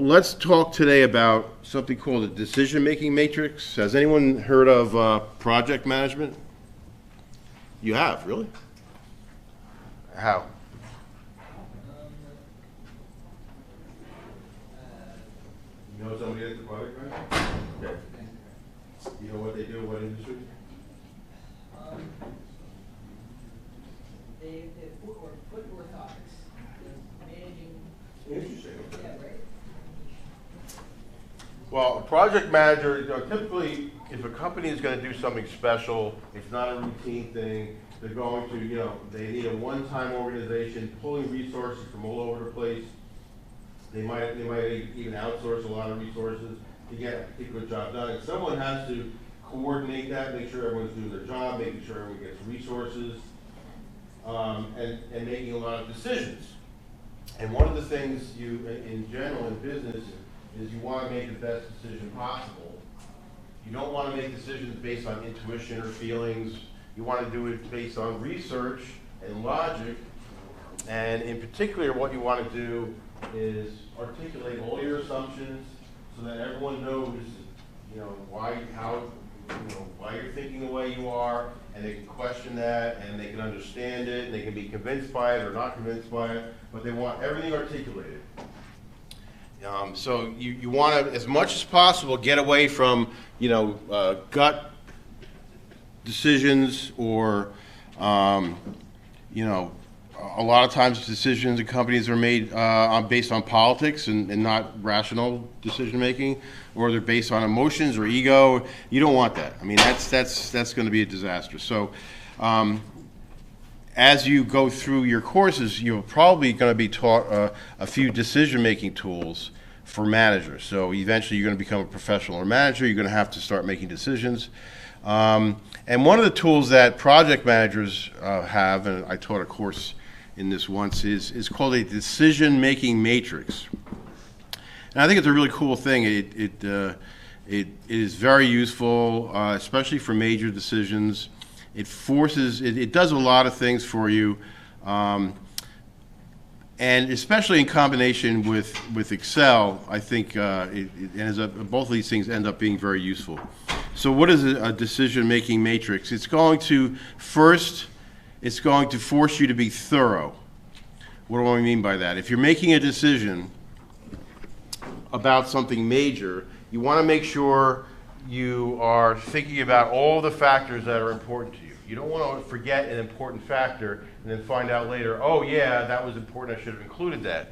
let's talk today about something called a decision-making matrix. Has anyone heard of project management? You have, really? How? You know somebody at the project manager? Okay. You know what they do, what industry? They foot orthotics. They're managing. Interesting. Yeah, right. Well, a project manager, typically, if a company is going to do something special, it's not a routine thing. They're going to, they need a one-time organization, pulling resources from all over the place. They might even outsource a lot of resources to get a particular job done. And someone has to coordinate that, make sure everyone's doing their job, making sure everyone gets resources, and making a lot of decisions. And one of the things in general in business, is you want to make the best decision possible. You don't want to make decisions based on intuition or feelings. You want to do it based on research and logic. And in particular, what you want to do is articulate all your assumptions so that everyone knows, why you're thinking the way you are, and they can question that, and they can understand it, and they can be convinced by it or not convinced by it, but they want everything articulated. So you want to, as much as possible, get away from, gut decisions or, a lot of times decisions in companies are made based on politics and not rational decision making, or they're based on emotions or ego. You don't want that. I mean, that's going to be a disaster. So, as you go through your courses, you're probably going to be taught a few decision making tools for managers. So eventually you're going to become a professional or manager. You're going to have to start making decisions. And one of the tools that project managers have, and I taught a course in this once, is called a decision-making matrix. And I think it's a really cool thing. It is very useful, especially for major decisions. It does a lot of things for you. And especially in combination with Excel, I think both of these things end up being very useful. So what is a decision-making matrix? It's going to force you to be thorough. What do I mean by that? If you're making a decision about something major, you want to make sure you are thinking about all the factors that are important to you. You don't want to forget an important factor and then find out later, oh yeah, that was important, I should have included that.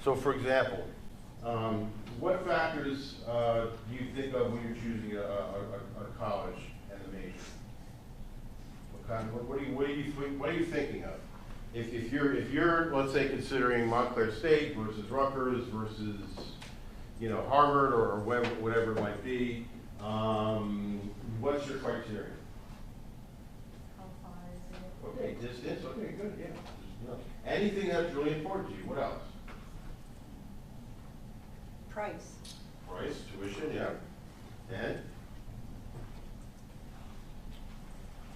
So for example, what factors do you think of when you're choosing a college and a major? What are you thinking of? If you're let's say considering Montclair State versus Rutgers versus Harvard or whatever it might be, what's your criteria? Okay, distance. Okay, good. Yeah. Anything that's really important to you. What else? Price. Price, tuition, yeah. And?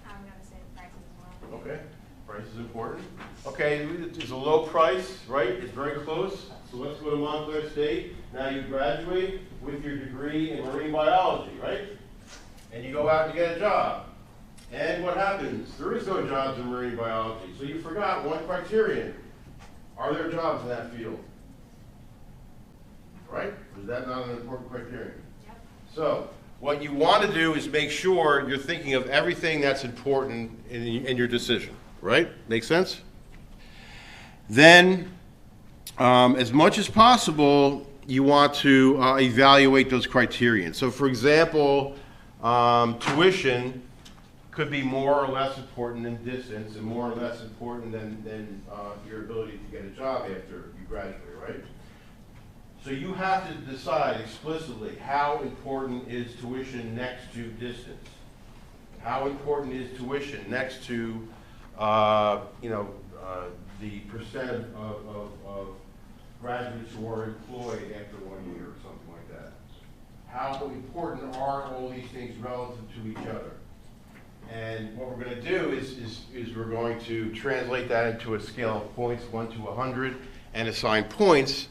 I'm going to say price as well. Okay, price is important. Okay, it's a low price, right? It's very close. So let's go to Montclair State. Now you graduate with your degree in marine biology, right? And you go out and get a job. And what happens? There is no jobs in marine biology. So you forgot one criterion. Are there jobs in that field? Right? Is that not an important criterion? Yep. So what you want to do is make sure you're thinking of everything that's important in your decision. Right? Make sense? Then, as much as possible, you want to evaluate those criterion. So for example, tuition could be more or less important than distance, and more or less important than your ability to get a job after you graduate, right? So you have to decide explicitly how important is tuition next to distance. How important is tuition next to, the percent of graduates who are employed after 1 year or something like that. How important are all these things relative to each other? And what we're going to do is we're going to translate that into a scale of points, 1 to 100, and assign points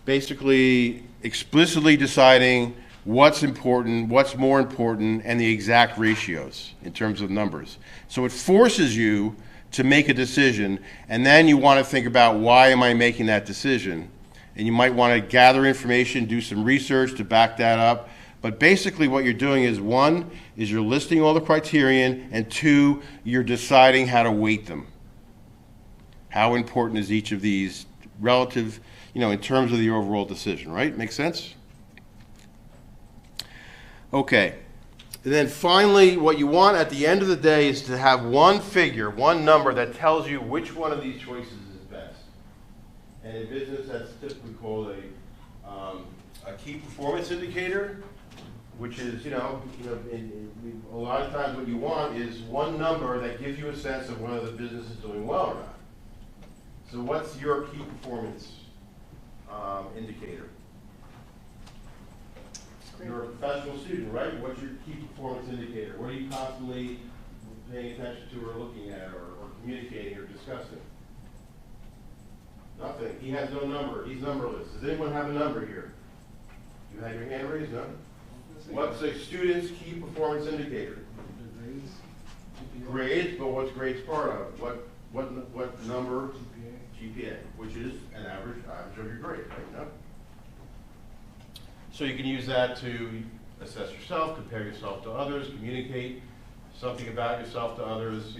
basically explicitly deciding what's important, what's more important, and the exact ratios in terms of numbers. So it forces you to make a decision, and then you want to think about, why am I making that decision? And you might want to gather information, do some research to back that up. But basically what you're doing is, one, is you're listing all the criterion, and two, you're deciding how to weight them. How important is each of these relative, in terms of the overall decision, right? Make sense? Okay. And then finally, what you want at the end of the day is to have one figure, one number that tells you which one of these choices is best. And in business, that's typically called a key performance indicator, which is, a lot of times what you want is one number that gives you a sense of whether the business is doing well or not. So what's your key performance indicator? You're a professional student, right? What's your key performance indicator? What are you constantly paying attention to or looking at or communicating or discussing? Nothing. He has no number. He's numberless. Does anyone have a number here? You had your hand raised? No? What's a student's key performance indicator? Grades, but what's grades part of? What number? GPA, which is an average of your grade, right? No? So you can use that to assess yourself, compare yourself to others, communicate something about yourself to others,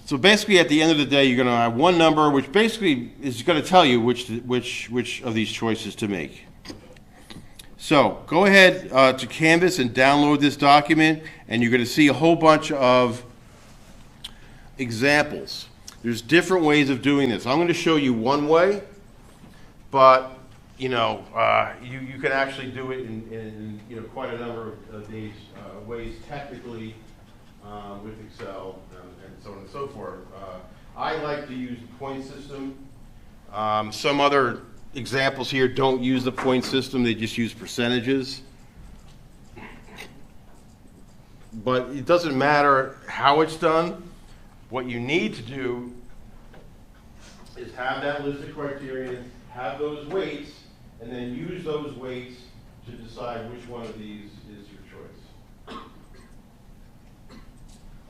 So basically, at the end of the day, you're going to have one number, which basically is going to tell you which of these choices to make. So go ahead to Canvas and download this document, and you're going to see a whole bunch of examples. There's different ways of doing this. I'm going to show you one way, but you can actually do it in quite a number of these ways technically with Excel and so on and so forth. I like to use the point system. Some other examples here don't use the point system; they just use percentages. But it doesn't matter how it's done. What you need to do is have that list of criteria, have those weights, and then use those weights to decide which one of these is your choice.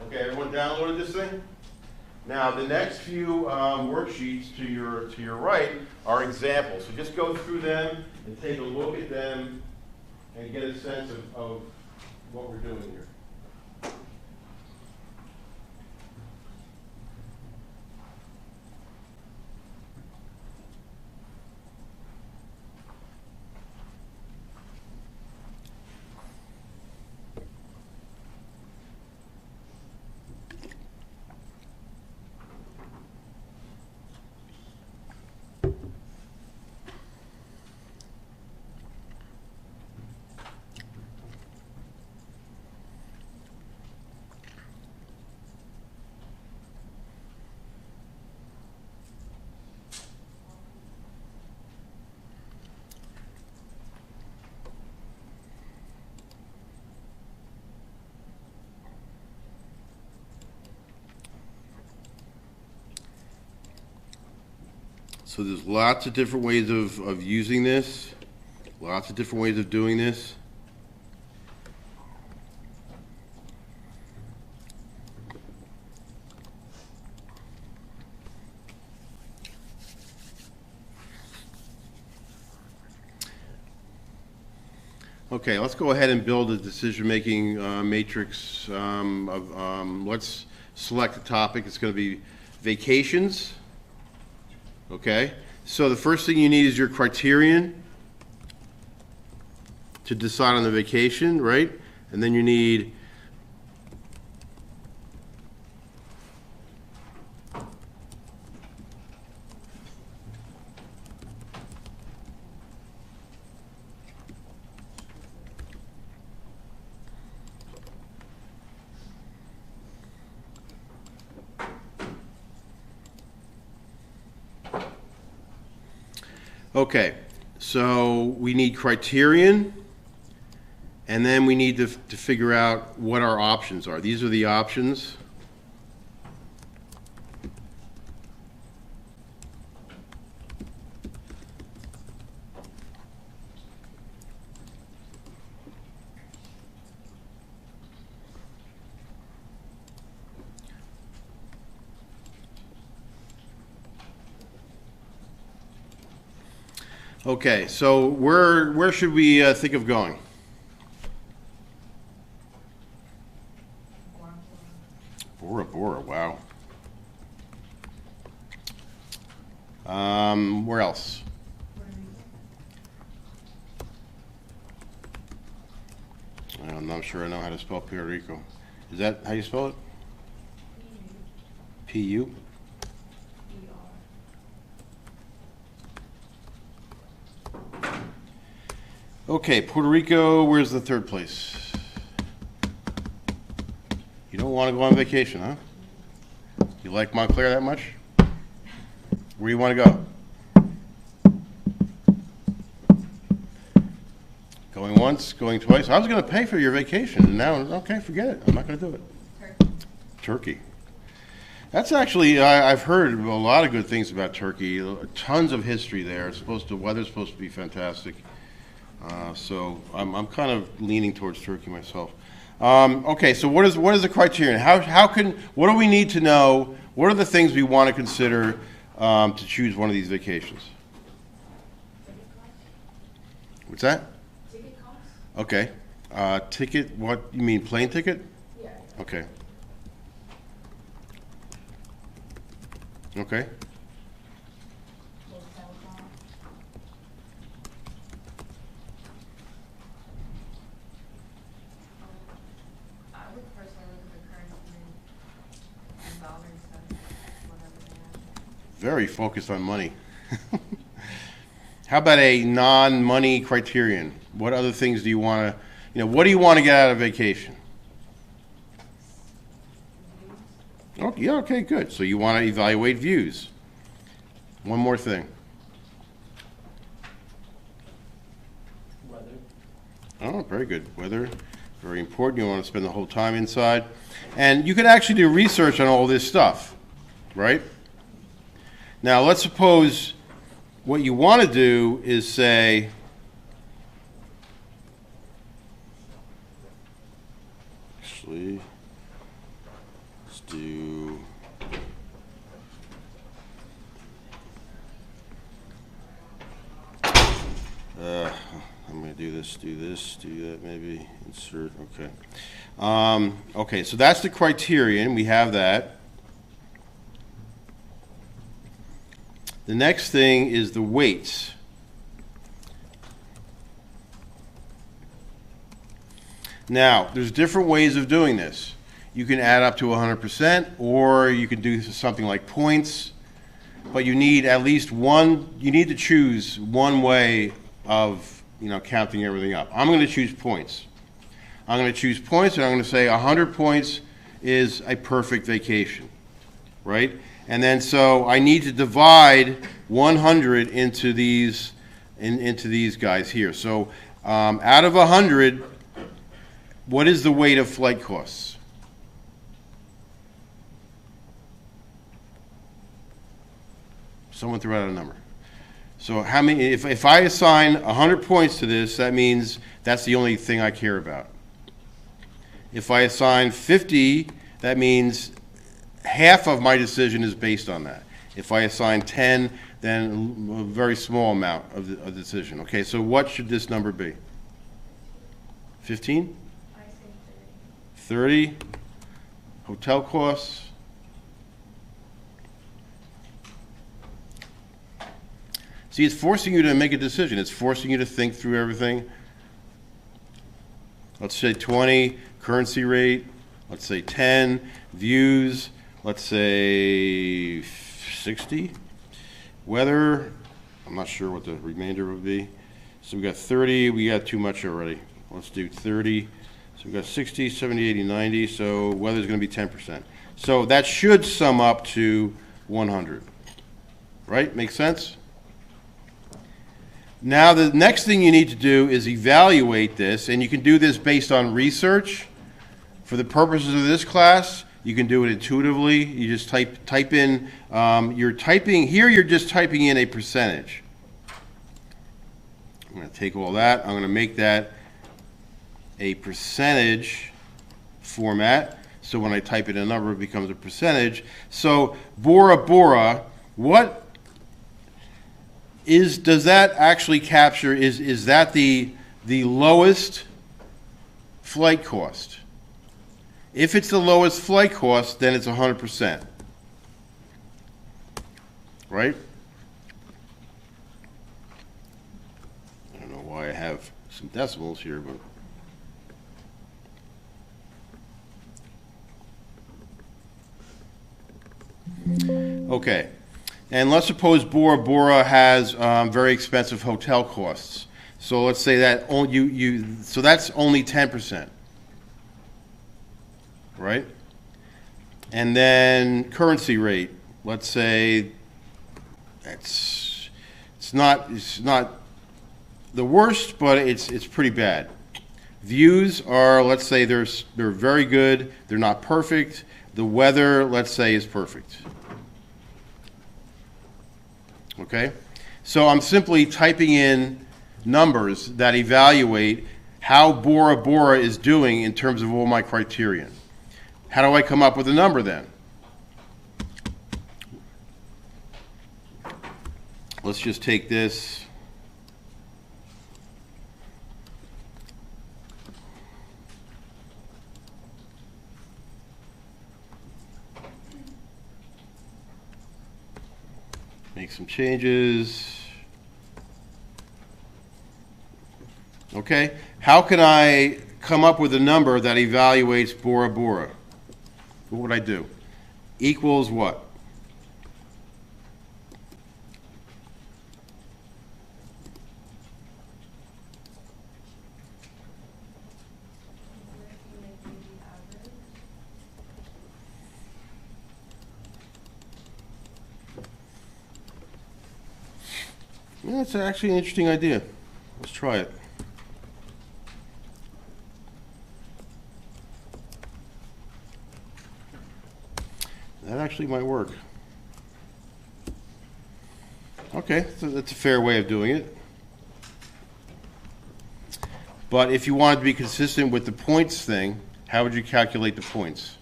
Okay, everyone downloaded this thing? Now, the next few worksheets to your right are examples. So just go through them and take a look at them and get a sense of what we're doing here. So there's lots of different ways of using this, lots of different ways of doing this. Okay, let's go ahead and build a decision-making matrix. Let's select a topic. It's going to be vacations. Okay, so the first thing you need is your criterion to decide on the vacation, right? And then you need okay, so we need criterion, and then we need to figure out what our options are. These are the options. Okay, so where should we think of going? Bora Bora, wow. Where else? I'm not sure I know how to spell Puerto Rico. Is that how you spell it? P-U? Okay, Puerto Rico, where's the third place? You don't want to go on vacation, huh? You like Montclair that much? Where do you want to go? Going once, going twice. I was going to pay for your vacation, and now, okay, forget it. I'm not going to do it. Turkey. That's actually, I've heard a lot of good things about Turkey. Tons of history there. Weather's supposed to be fantastic. So I'm kind of leaning towards Turkey myself. Okay, so what is the criterion? What do we need to know? What are the things we want to consider to choose one of these vacations? What's that? Ticket costs? Okay. Ticket, what, you mean plane ticket? Yeah. Okay. Okay. Hotel costs? I would personally look at the currency and dollars and whatever they have. Very focused on money. How about a non-money criterion? What other things do you want to, what do you want to get out of vacation? Oh, yeah, okay, good. So you want to evaluate views. One more thing. Weather. Oh, very good. Weather, very important. You want to spend the whole time inside. And you could actually do research on all this stuff, right? Now, let's suppose what you want to do is say, actually, let's do, I'm going to do this, do that, maybe, insert, okay. Okay, so that's the criterion. We have that. The next thing is the weights. Now, there's different ways of doing this. You can add up to 100%, or you can do something like points, but you need at least one, you need to choose one way of, counting everything up. I'm going to choose points. I'm going to choose points, and I'm going to say 100 points is a perfect vacation, right? And then so I need to divide 100 into these guys here. So out of 100, what is the weight of flight costs? Someone threw out a number. So how many? If I assign 100 points to this, that means that's the only thing I care about. If I assign 50, that means half of my decision is based on that. If I assign 10, then a very small amount of the decision. Okay, so what should this number be? 15? I say 30? Hotel costs? See, it's forcing you to make a decision. It's forcing you to think through everything. Let's say 20, currency rate. Let's say 10, views. Let's say 60. Weather, I'm not sure what the remainder would be. So we got 30, we got too much already. Let's do 30. So we got 60, 70, 80, 90. So weather's going to be 10%. So that should sum up to 100. Right? Make sense? Now the next thing you need to do is evaluate this, and you can do this based on research. For the purposes of this class, you can do it intuitively. You just type in, you're just typing in a percentage. I'm going to take all that, I'm going to make that a percentage format. So when I type in a number, it becomes a percentage. So Bora Bora, what does that actually capture, is that the lowest flight cost? If it's the lowest flight cost, then it's 100%. Right? I don't know why I have some decimals here, but. Okay. And let's suppose Bora Bora has very expensive hotel costs. So let's say that so that's only 10%. Right? And then currency rate, let's say it's not the worst, but it's pretty bad. Views are, let's say they're very good, they're not perfect. The weather, let's say, is perfect. Okay? So I'm simply typing in numbers that evaluate how Bora Bora is doing in terms of all my criterion. How do I come up with a number then? Let's just take this. Make some changes. Okay, how can I come up with a number that evaluates Bora Bora? What would I do? Equals what? Yeah, that's actually an interesting idea. Let's try it. That actually might work. Okay, so that's a fair way of doing it. But if you wanted to be consistent with the points thing, how would you calculate the points?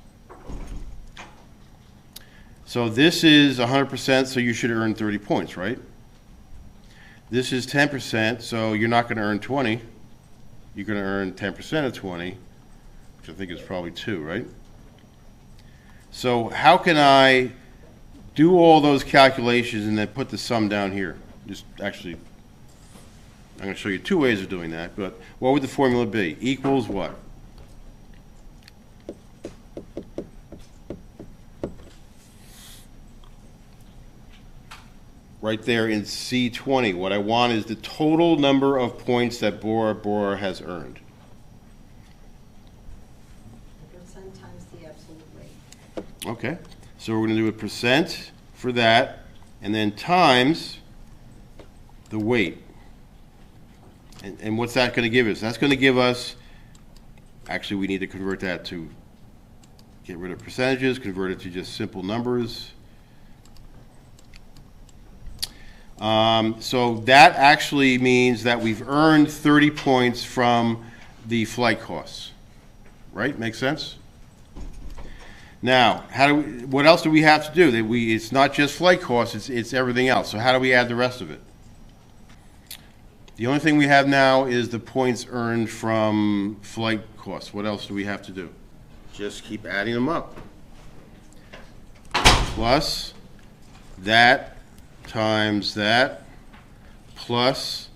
So this is 100%, so you should earn 30 points, right? This is 10%, so you're not going to earn 20. You're going to earn 10% of 20, which I think is probably 2, right? So how can I do all those calculations and then put the sum down here? Just actually, I'm going to show you two ways of doing that, but what would the formula be? Equals what? Right there in C20, what I want is the total number of points that Bora Bora has earned. Percent times the absolute rate. Okay, so we're going to do a percent for that, and then times the weight. And what's that going to give us? That's going to give us, actually we need to convert that to, get rid of percentages, convert it to just simple numbers. So that actually means that we've earned 30 points from the flight costs. Right? Make sense? Now, what else do we have to do? It's not just flight costs, it's everything else. So how do we add the rest of it? The only thing we have now is the points earned from flight costs. What else do we have to do? Just keep adding them up. Plus that times that, plus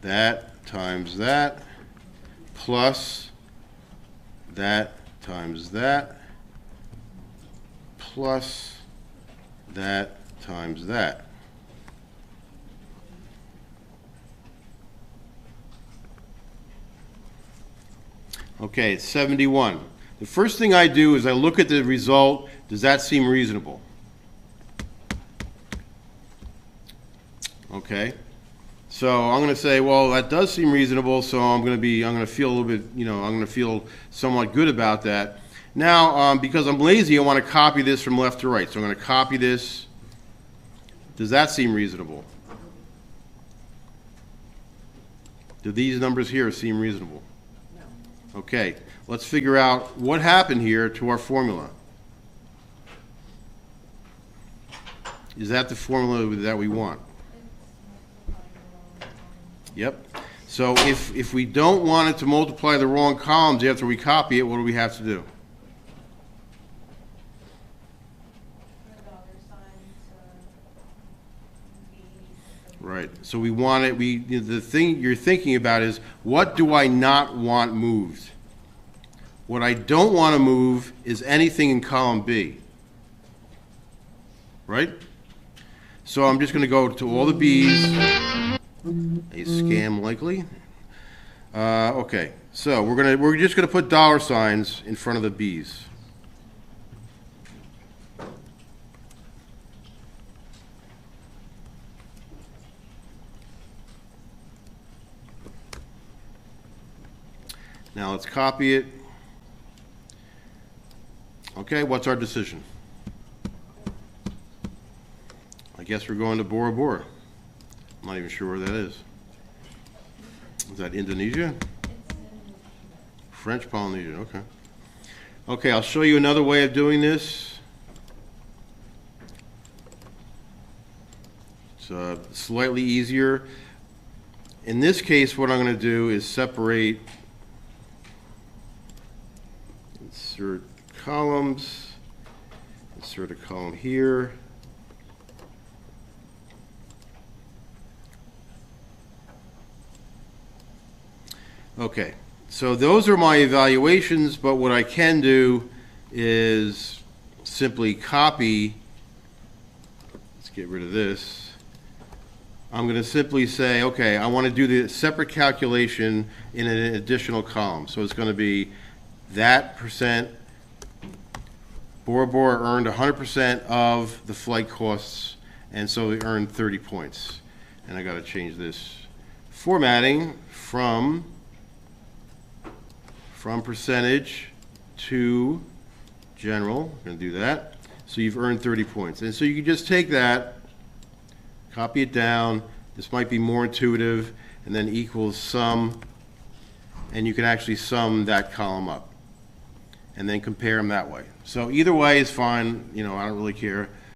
that times that, plus that times that, plus that times that. Okay, it's 71. The first thing I do is I look at the result. Does that seem reasonable? Okay, so I'm going to say, well, that does seem reasonable, so I'm going to feel a little bit, I'm going to feel somewhat good about that. Now, because I'm lazy, I want to copy this from left to right, so I'm going to copy this. Does that seem reasonable? Do these numbers here seem reasonable? No. Okay, let's figure out what happened here to our formula. Is that the formula that we want? Yep. So if we don't want it to multiply the wrong columns after we copy it, what do we have to do? Put a dollar sign to B. Right. So we want it, the thing you're thinking about is, what do I not want moved? What I don't want to move is anything in column B. Right? So I'm just going to go to all the B's. A scam likely. Okay. So we're just gonna put dollar signs in front of the B's. Now let's copy it. Okay, what's our decision? I guess we're going to Bora Bora. I'm not even sure where that is. Is that Indonesia? French Polynesia, okay. Okay, I'll show you another way of doing this. It's slightly easier. In this case, what I'm going to do is separate, insert columns, insert a column here. Okay, so those are my evaluations, but what I can do is simply copy, let's get rid of this. I'm going to simply say, okay, I want to do the separate calculation in an additional column. So it's going to be that percent, Bora Bora earned 100% of the flight costs, and so they earned 30 points. And I got to change this formatting from percentage to general. I'm going to do that. So you've earned 30 points. And so you can just take that, copy it down. This might be more intuitive, and then equals sum, and you can actually sum that column up and then compare them that way. So either way is fine. You know, I don't really care.